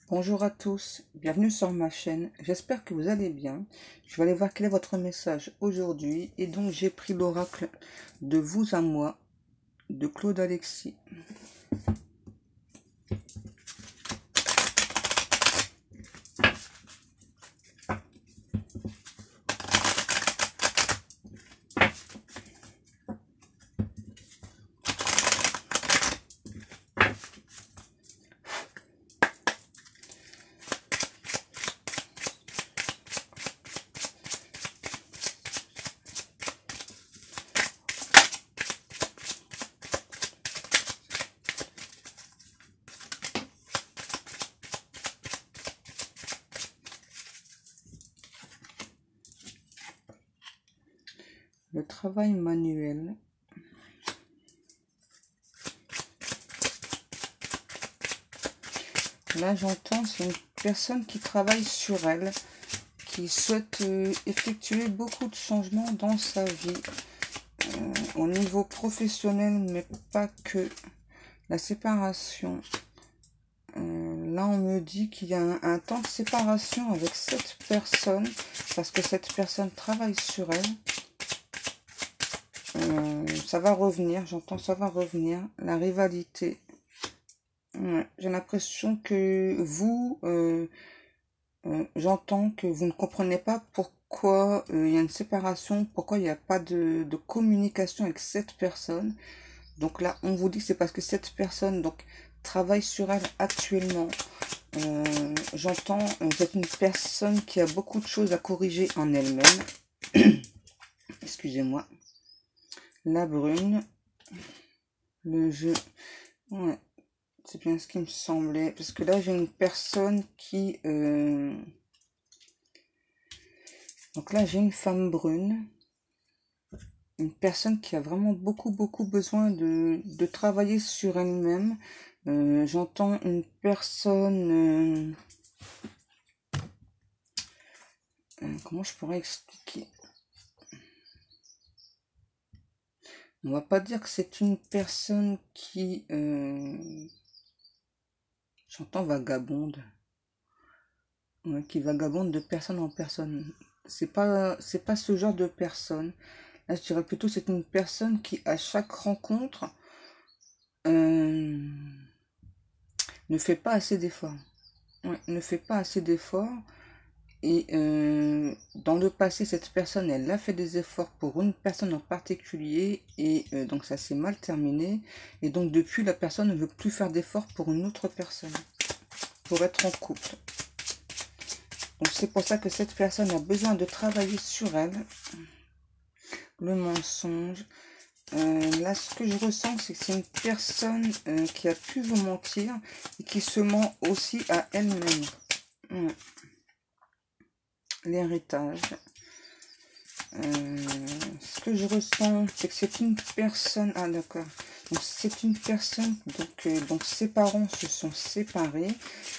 Bonjour à tous, bienvenue sur ma chaîne, j'espère que vous allez bien. Je vais aller voir quel est votre message aujourd'hui et donc j'ai pris l'oracle de vous à moi de Claude Alexis. Le travail manuel. Là j'entends, c'est une personne qui travaille sur elle, qui souhaite effectuer beaucoup de changements dans sa vie, au niveau professionnel, mais pas que. La séparation. Là, on me dit qu'il y a un temps de séparation avec cette personne, parce que cette personne travaille sur elle. Ça va revenir, j'entends ça va revenir. La rivalité. Ouais, j'ai l'impression que vous, j'entends que vous ne comprenez pas pourquoi il y a une séparation, pourquoi il n'y a pas de communication avec cette personne. Donc là, on vous dit que c'est parce que cette personne donc travaille sur elle actuellement. J'entends, vous êtes une personne qui a beaucoup de choses à corriger en elle-même. Excusez-moi. La brune. Le jeu. Ouais, c'est bien ce qui me semblait. Parce que là, j'ai une personne qui... Donc là, j'ai une femme brune. Une personne qui a vraiment beaucoup besoin de travailler sur elle-même. J'entends une personne... comment je pourrais expliquer? On va pas dire que c'est une personne qui... j'entends vagabonde. Ouais, qui vagabonde de personne en personne. C'est pas ce genre de personne. Là, je dirais plutôt c'est une personne qui, à chaque rencontre, ne fait pas assez d'efforts. Ouais, ne fait pas assez d'efforts. Et dans le passé, cette personne, elle a fait des efforts pour une personne en particulier. Et donc, ça s'est mal terminé. Et donc, depuis, la personne ne veut plus faire d'efforts pour une autre personne. Pour être en couple. Donc, c'est pour ça que cette personne a besoin de travailler sur elle. Le mensonge. Là, ce que je ressens, c'est que c'est une personne qui a pu vous mentir et qui se ment aussi à elle-même. Ouais. L'héritage. Ce que je ressens, c'est que c'est une personne... Ah, d'accord. Donc, c'est une personne... Donc, ses parents se sont séparés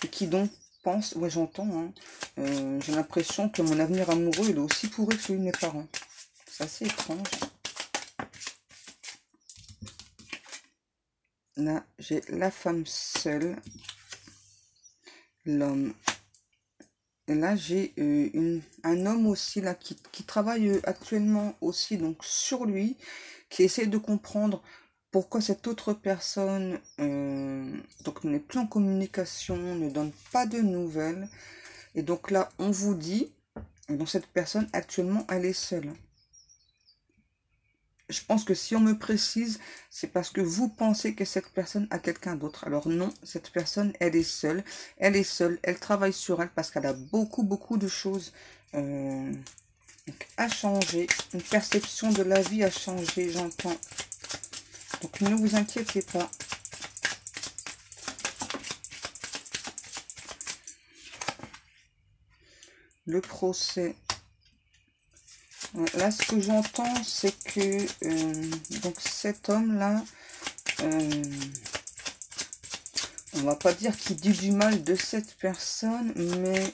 et qui donc pense... Ouais, j'entends. Hein, j'ai l'impression que mon avenir amoureux, il est aussi pourri que celui de mes parents. C'est assez étrange. Là, j'ai la femme seule, l'homme. Et là, j'ai un homme aussi là qui travaille actuellement aussi donc sur lui, qui essaie de comprendre pourquoi cette autre personne donc n'est plus en communication, ne donne pas de nouvelles. Et donc là, on vous dit, donc cette personne actuellement, elle est seule. Je pense que si on me précise, c'est parce que vous pensez que cette personne a quelqu'un d'autre. Alors non, cette personne, elle est seule. Elle est seule, elle travaille sur elle parce qu'elle a beaucoup de choses à changer. Une perception de la vie a changé, j'entends. Donc ne vous inquiétez pas. Le procès. Là, ce que j'entends, c'est que donc cet homme-là, on va pas dire qu'il dit du mal de cette personne, mais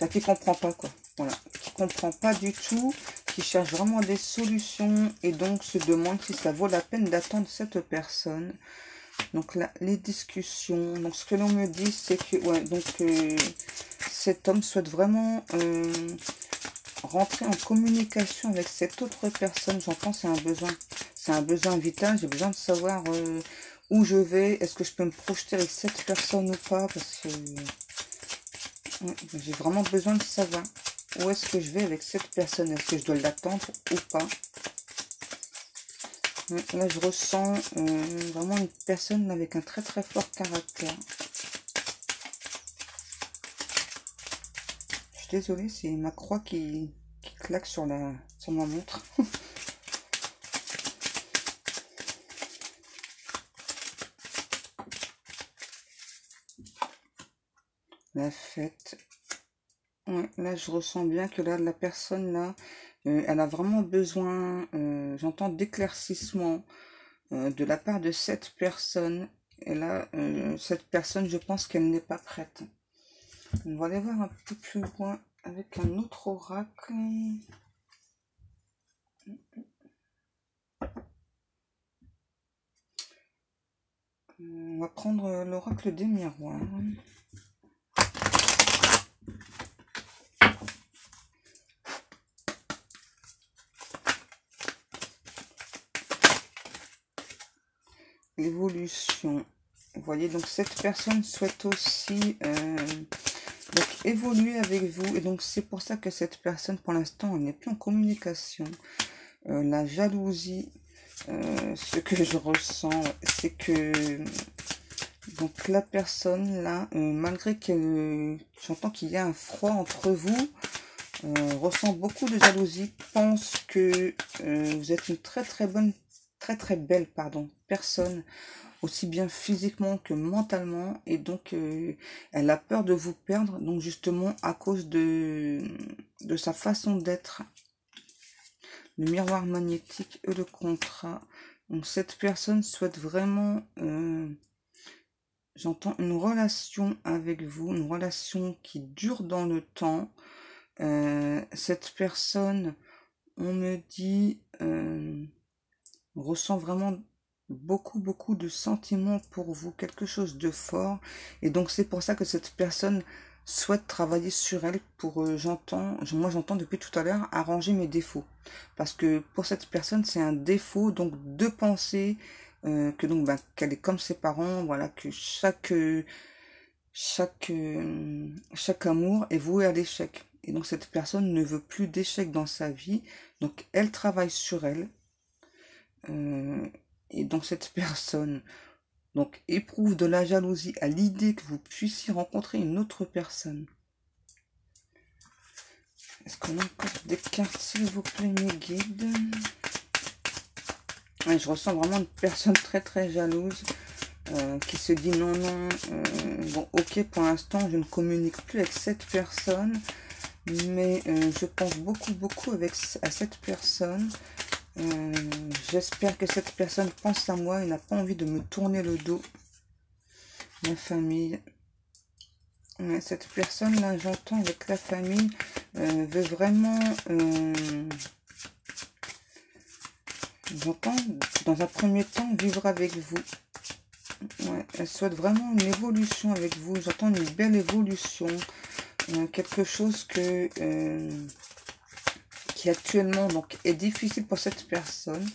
qui comprend pas, quoi. Voilà, qui comprend pas du tout, qui cherche vraiment des solutions et donc se demande si ça vaut la peine d'attendre cette personne. Donc là, les discussions. Donc ce que l'on me dit, c'est que ouais, donc cet homme souhaite vraiment rentrer en communication avec cette autre personne. J'entends, c'est un besoin. C'est un besoin vital. J'ai besoin de savoir où je vais. Est-ce que je peux me projeter avec cette personne ou pas? Parce que ouais, j'ai vraiment besoin de savoir où est-ce que je vais avec cette personne. Est-ce que je dois l'attendre ou pas? Ouais, là, je ressens vraiment une personne avec un très très fort caractère. Je suis désolée, c'est ma croix qui claque sur ma montre. La fête. Ouais, là, je ressens bien que là, la personne, là, elle a vraiment besoin, j'entends, d'éclaircissement de la part de cette personne. Et là, cette personne, je pense qu'elle n'est pas prête. On va aller voir un peu plus loin avec un autre oracle. On va prendre l'oracle des miroirs. L'évolution. Vous voyez, donc cette personne souhaite aussi donc, évoluer avec vous. Et donc c'est pour ça que cette personne, pour l'instant, elle n'est plus en communication. La jalousie, ce que je ressens, c'est que donc la personne là, malgré que j'entends qu'il y a un froid entre vous, ressent beaucoup de jalousie, pense que vous êtes une très très belle personne, aussi bien physiquement que mentalement, et donc elle a peur de vous perdre, donc justement à cause de sa façon d'être. Le miroir magnétique et le contrat. Donc cette personne souhaite vraiment, j'entends, une relation avec vous, une relation qui dure dans le temps. Cette personne, on me dit, ressent vraiment beaucoup de sentiments pour vous, quelque chose de fort. Et donc c'est pour ça que cette personne souhaite travailler sur elle pour, moi j'entends depuis tout à l'heure, arranger mes défauts. Parce que pour cette personne, c'est un défaut donc de penser que donc qu'elle est comme ses parents, voilà, que chaque amour est voué à l'échec. Et donc cette personne ne veut plus d'échec dans sa vie, donc elle travaille sur elle. Et donc cette personne donc éprouve de la jalousie à l'idée que vous puissiez rencontrer une autre personne. Est-ce qu'on a encore des cartes, s'il vous plaît, mes guides? Ouais, je ressens vraiment une personne très jalouse qui se dit non, bon, ok, pour l'instant, je ne communique plus avec cette personne, mais je pense beaucoup à cette personne. J'espère que cette personne pense à moi et n'a pas envie de me tourner le dos. Ma famille. Cette personne-là, j'entends avec la famille, veut vraiment... j'entends, dans un premier temps, vivre avec vous. Ouais, elle souhaite vraiment une évolution avec vous. J'entends une belle évolution. Quelque chose qui actuellement donc, est difficile pour cette personne.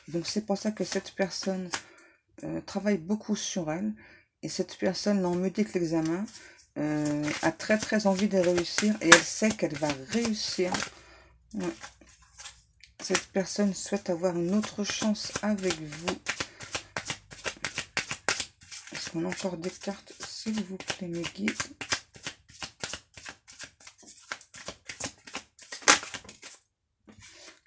Donc c'est pour ça que cette personne travaille beaucoup sur elle. Et cette personne, on me dit que l'examen a très envie de réussir. Et elle sait qu'elle va réussir. Ouais. Cette personne souhaite avoir une autre chance avec vous. Est-ce qu'on a encore des cartes, s'il vous plaît, mes guides?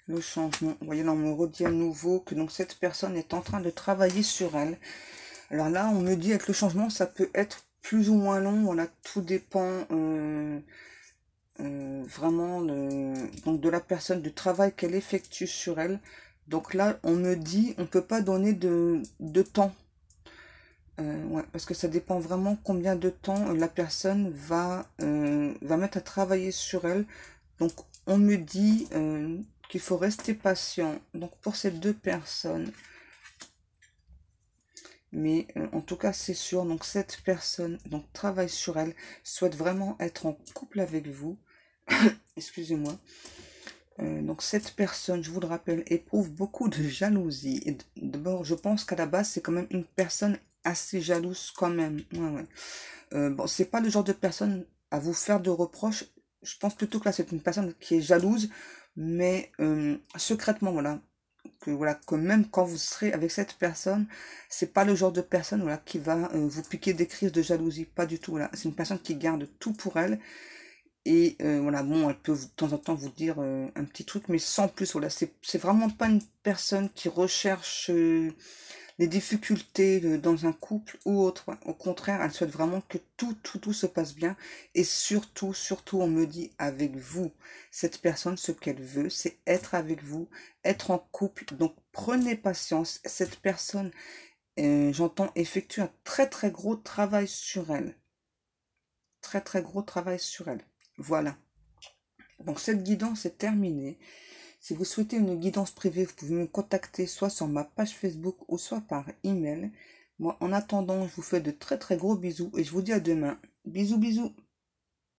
Le changement. Vous voyez, là, on me redit à nouveau que donc cette personne est en train de travailler sur elle. Alors là, on me dit avec le changement, ça peut être plus ou moins long. Voilà, tout dépend vraiment donc de la personne, du travail qu'elle effectue sur elle. Donc là, on me dit, on ne peut pas donner de temps. Ouais, parce que ça dépend vraiment combien de temps la personne va mettre à travailler sur elle. Donc, on me dit qu'il faut rester patient. Donc, pour ces deux personnes, Mais en tout cas, c'est sûr. Donc cette personne donc travaille sur elle, souhaite vraiment être en couple avec vous. Excusez-moi. Donc cette personne, je vous le rappelle, éprouve beaucoup de jalousie. Et d'abord, je pense qu'à la base, c'est quand même une personne assez jalouse quand même. Ouais, ouais. Bon, c'est pas le genre de personne à vous faire de reproches. Je pense plutôt que là, c'est une personne qui est jalouse, mais secrètement, voilà, que même quand vous serez avec cette personne, c'est pas le genre de personne, voilà, qui va vous piquer des crises de jalousie, pas du tout, voilà. C'est une personne qui garde tout pour elle, et voilà, bon, elle peut de temps en temps vous dire un petit truc, mais sans plus, voilà. C'est vraiment pas une personne qui recherche les difficultés dans un couple ou autre. Ouais. Au contraire, elle souhaite vraiment que tout se passe bien. Et surtout, on me dit avec vous. Cette personne, ce qu'elle veut, c'est être avec vous, être en couple. Donc, prenez patience. Cette personne, j'entends, effectue un très gros travail sur elle. Très gros travail sur elle. Voilà. Donc, cette guidance est terminée. Si vous souhaitez une guidance privée, vous pouvez me contacter soit sur ma page Facebook ou soit par email. Moi, en attendant, je vous fais de très gros bisous et je vous dis à demain. Bisous.